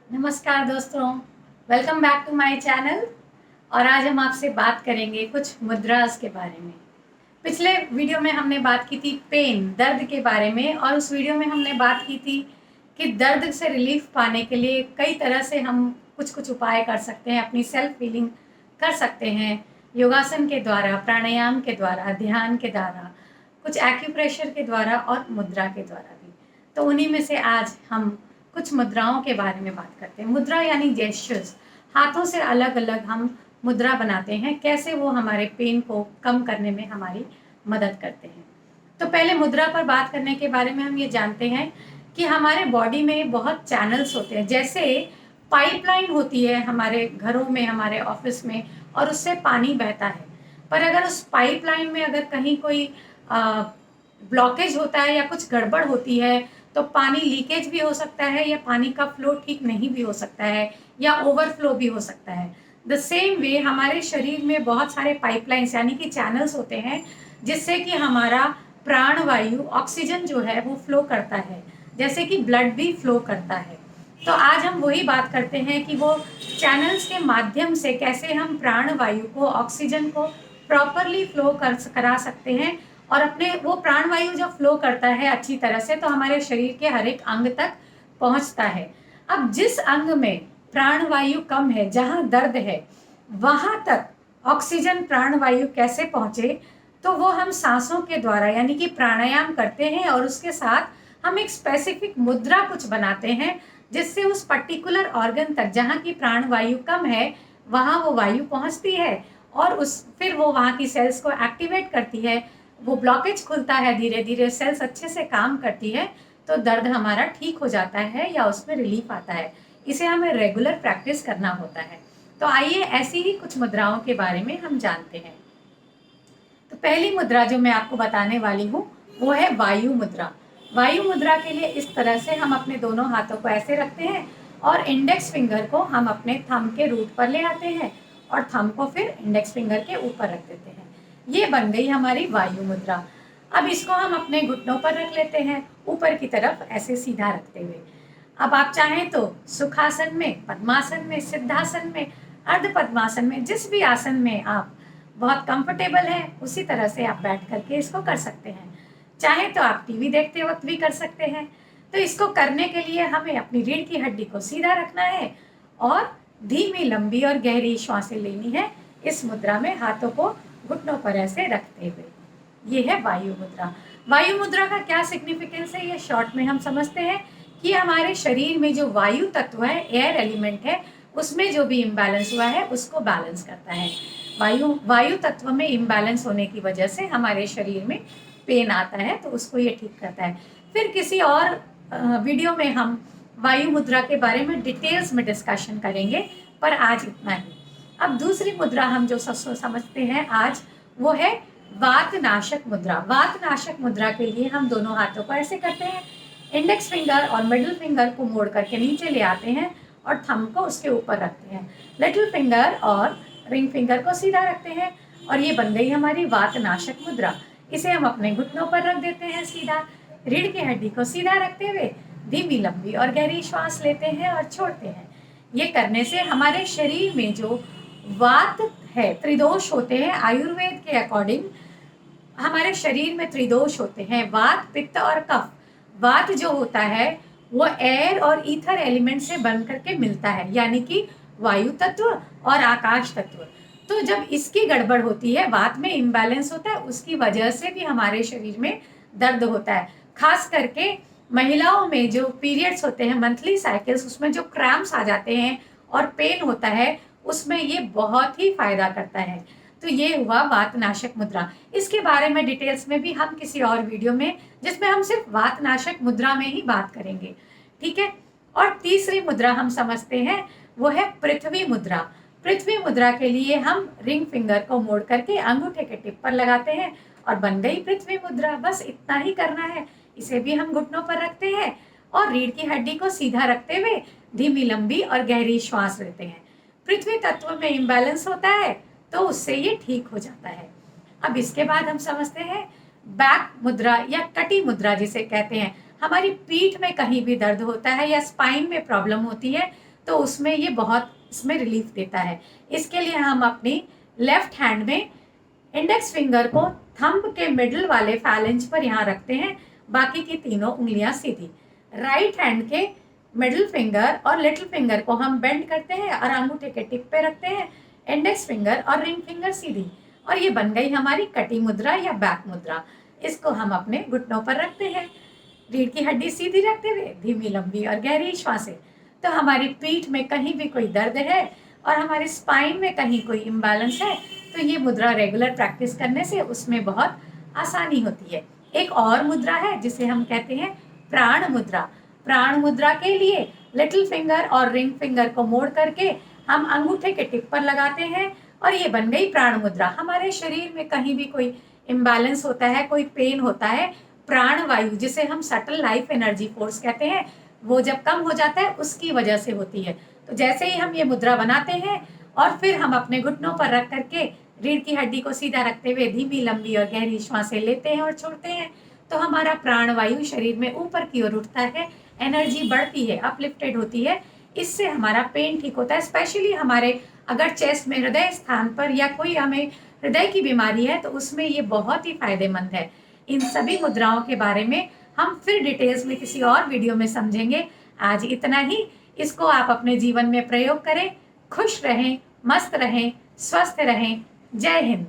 नमस्कार दोस्तों, welcome back to my channel. और आज हम आपसे बात करेंगे कुछ मुद्रास के बारे में। पिछले वीडियो में हमने बात की थी पेन, दर्द के बारे में, और उस वीडियो में हमने बात की थी कि दर्द से रिलीफ पाने के लिए कई तरह से हम कुछ कुछ उपाय कर सकते हैं, अपनी सेल्फ हीलिंग कर सकते हैं योगासन के द्वारा, प्राणायाम के द्वारा, ध्यान के द्वारा, कुछ एक्यूप्रेशर के द्वारा और मुद्रा के द्वारा भी। तो उन्हीं में से आज हम कुछ मुद्राओं के बारे में बात करते हैं। मुद्रा यानी जेस्चर्स, हाथों से अलग अलग हम मुद्रा बनाते हैं, कैसे वो हमारे पेन को कम करने में हमारी मदद करते हैं। तो पहले मुद्रा पर बात करने के बारे में हम ये जानते हैं कि हमारे बॉडी में बहुत चैनल्स होते हैं। जैसे पाइपलाइन होती है हमारे घरों में, हमारे ऑफिस में, और उससे पानी बहता है। पर अगर उस पाइपलाइन में अगर कहीं कोई ब्लॉकेज होता है या कुछ गड़बड़ होती है तो पानी लीकेज भी हो सकता है, या पानी का फ्लो ठीक नहीं भी हो सकता है, या ओवरफ्लो भी हो सकता है। द सेम वे हमारे शरीर में बहुत सारे पाइपलाइंस यानी कि चैनल्स होते हैं, जिससे कि हमारा प्राण वायु, ऑक्सीजन जो है वो फ्लो करता है, जैसे कि ब्लड भी फ्लो करता है। तो आज हम वही बात करते हैं कि वो चैनल्स के माध्यम से कैसे हम प्राण वायु को, ऑक्सीजन को प्रॉपरली फ्लो करा सकते हैं, और अपने वो प्राण वायु जब फ्लो करता है अच्छी तरह से तो हमारे शरीर के हर एक अंग तक पहुंचता है। अब जिस अंग में प्राण वायु कम है, जहां दर्द है, वहां तक ऑक्सीजन प्राण वायु कैसे पहुंचे, तो वो हम सांसों के द्वारा यानी कि प्राणायाम करते हैं, और उसके साथ हम एक स्पेसिफिक मुद्रा कुछ बनाते हैं, जिससे उस पर्टिकुलर ऑर्गन तक जहां की प्राण वायु कम है वहां वो वायु पहुंचती है, और उस फिर वो वहां की सेल्स को एक्टिवेट करती है। वो ब्लॉकेज खुलता है, धीरे धीरे सेल्स अच्छे से काम करती है, तो दर्द हमारा ठीक हो जाता है या उसमें रिलीफ आता है। इसे हमें रेगुलर प्रैक्टिस करना होता है। तो आइए ऐसी ही कुछ मुद्राओं के बारे में हम जानते हैं। तो पहली मुद्रा जो मैं आपको बताने वाली हूँ वो है वायु मुद्रा। वायु मुद्रा के लिए इस तरह से हम अपने दोनों हाथों को ऐसे रखते हैं, और इंडेक्स फिंगर को हम अपने थंब के रूट पर ले आते हैं, और थंब को फिर इंडेक्स फिंगर के ऊपर रख देते हैं। ये बन गई हमारी वायु मुद्रा। अब इसको हम अपने घुटनों पर रख लेते हैं, ऊपर की तरफ ऐसे सीधा रखते हुए। अब आप चाहें तो सुखासन में, पद्मासन में, सिद्धासन में, अर्ध पद्मासन में, जिस भी आसन में आप बहुत कंफर्टेबल है उसी तरह से आप बैठ करके इसको कर सकते हैं। चाहे तो आप टीवी देखते वक्त भी कर सकते हैं। तो इसको करने के लिए हमें अपनी रीढ़ की हड्डी को सीधा रखना है, और धीमी, लंबी और गहरी श्वासें लेनी है इस मुद्रा में, हाथों को घुटनों पर ऐसे रखते हुए। ये है वायु मुद्रा। वायु मुद्रा का क्या सिग्निफिकेंस है, ये शॉर्ट में हम समझते हैं कि हमारे शरीर में जो वायु तत्व है, एयर एलिमेंट है, उसमें जो भी इम्बैलेंस हुआ है उसको बैलेंस करता है। वायु तत्व में इम्बैलेंस होने की वजह से हमारे शरीर में पेन आता है, तो उसको ये ठीक करता है। फिर किसी और वीडियो में हम वायु मुद्रा के बारे में डिटेल्स में डिस्कशन करेंगे, पर आज इतना ही। अब दूसरी मुद्रा हम जो समझते हैं आज, वो है वात नाशक मुद्रा। वात नाशक मुद्रा के लिए हम दोनों हाथों को ऐसे करते हैं, इंडेक्स फिंगर और मिडिल फिंगर को मोड़ करके नीचे ले आते हैं, और थंब को उसके ऊपर रखते हैं। लिटिल फिंगर और रिंग फिंगर को सीधा रखते हैं, और ये बन गई हमारी वात नाशक मुद्रा। इसे हम अपने घुटनों पर रख देते हैं सीधा, रीढ़ की हड्डी को सीधा रखते हुए धीमी, लंबी और गहरी श्वास लेते हैं और छोड़ते हैं। ये करने से हमारे शरीर में जो वात है, त्रिदोष होते हैं आयुर्वेद के अकॉर्डिंग। हमारे शरीर में त्रिदोष होते हैं, वात, पित्त और कफ। वात जो होता है वो एयर और ईथर एलिमेंट से बन करके मिलता है, यानी कि वायु तत्व और आकाश तत्व। तो जब इसकी गड़बड़ होती है, वात में इम्बैलेंस होता है, उसकी वजह से भी हमारे शरीर में दर्द होता है। खास करके महिलाओं में जो पीरियड्स होते हैं, मंथली साइकिल्स, उसमें जो क्रैम्प्स आ जाते हैं और पेन होता है, उसमें ये बहुत ही फायदा करता है। तो ये हुआ वात नाशक मुद्रा। इसके बारे में डिटेल्स में भी हम किसी और वीडियो में, जिसमें हम सिर्फ वात नाशक मुद्रा में ही बात करेंगे, ठीक है। और तीसरी मुद्रा हम समझते हैं, वो है पृथ्वी मुद्रा। पृथ्वी मुद्रा के लिए हम रिंग फिंगर को मोड़ करके अंगूठे के टिप पर लगाते हैं, और बन गई पृथ्वी मुद्रा। बस इतना ही करना है। इसे भी हम घुटनों पर रखते हैं, और रीढ़ की हड्डी को सीधा रखते हुए धीमी, लंबी और गहरी श्वास लेते हैं। पृथ्वी तत्व में इम्बैलेंस होता है, तो उससे ये ठीक हो जाता है। अब इसके बाद हम समझते हैं बैक मुद्रा या कटी मुद्रा जिसे कहते हैं। हमारी पीठ में कहीं भी दर्द होता है या स्पाइन में प्रॉब्लम होती है, तो उसमें ये बहुत इसमें रिलीफ देता है। इसके लिए हम अपनी लेफ्ट हैंड में इंडेक्स फिंगर को थंब के मिडिल वाले फैलेंज पर यहाँ रखते हैं, बाकी की तीनों उंगलियां सीधी। राइट हैंड के मिडिल फिंगर और लिटिल फिंगर को हम बेंड करते हैं और अंगूठे के टिप पे रखते हैं, इंडेक्स फिंगर और रिंग फिंगर सीधी, और ये बन गई हमारी कटी मुद्रा या बैक मुद्रा। इसको हम अपने घुटनों पर रखते हैं, रीढ़ की हड्डी सीधी रखते हुए धीमी लंबी और गहरी श्वासें। तो हमारी पीठ में कहीं भी कोई दर्द है और हमारे स्पाइन में कहीं कोई इम्बैलेंस है, तो ये मुद्रा रेगुलर प्रैक्टिस करने से उसमें बहुत आसानी होती है। एक और मुद्रा है जिसे हम कहते हैं प्राण मुद्रा। प्राण मुद्रा के लिए लिटिल फिंगर और रिंग फिंगर को मोड़ करके हम अंगूठे के टिप पर लगाते हैं और ये बन गई प्राण मुद्रा। हमारे शरीर में कहीं भी कोई इम्बैलेंस होता है, कोई पेन होता है, प्राण वायु जिसे हम सटल लाइफ एनर्जी फोर्स कहते हैं, वो जब कम हो जाता है उसकी वजह से होती है। तो जैसे ही हम ये मुद्रा बनाते हैं और फिर हम अपने घुटनों पर रख करके रीढ़ की हड्डी को सीधा रखते हुए धीमी लंबी और गहरी श्वासें लेते हैं और छोड़ते हैं, तो हमारा प्राण वायु शरीर में ऊपर की ओर उठता है, एनर्जी बढ़ती है, अपलिफ्टेड होती है। इससे हमारा पेन ठीक होता है। स्पेशली हमारे अगर चेस्ट में हृदय स्थान पर या कोई हमें हृदय की बीमारी है तो उसमें ये बहुत ही फायदेमंद है। इन सभी मुद्राओं के बारे में हम फिर डिटेल्स में किसी और वीडियो में समझेंगे। आज इतना ही। इसको आप अपने जीवन में प्रयोग करें। खुश रहें, मस्त रहें, स्वस्थ रहें। जय हिंद।